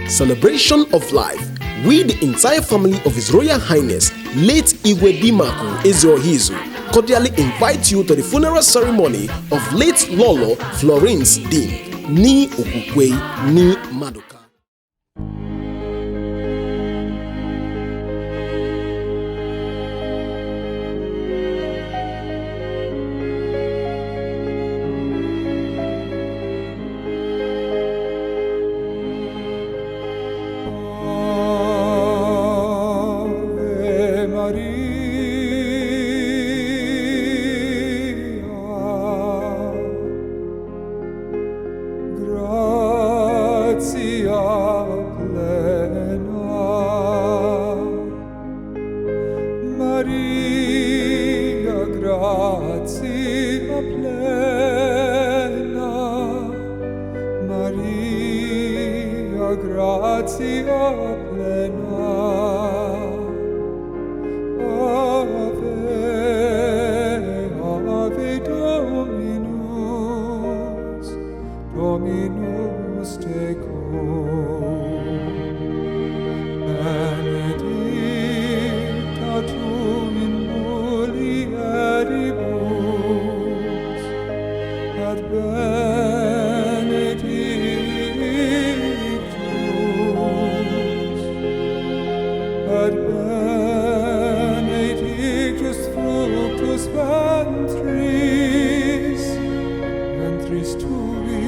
celebration of life. We, the entire family of His Royal Highness, late Igwe Dimaku Ezeohizu, cordially invite you to the funeral ceremony of late Lolo Florence Dim, ni Okukwe, ni Maduka. Maria, grazia plena, Maria, grazia plena, Ave Dominus, Dominus tecum, benedicta tu in mulieribus, et benedictus fructus ventris tui,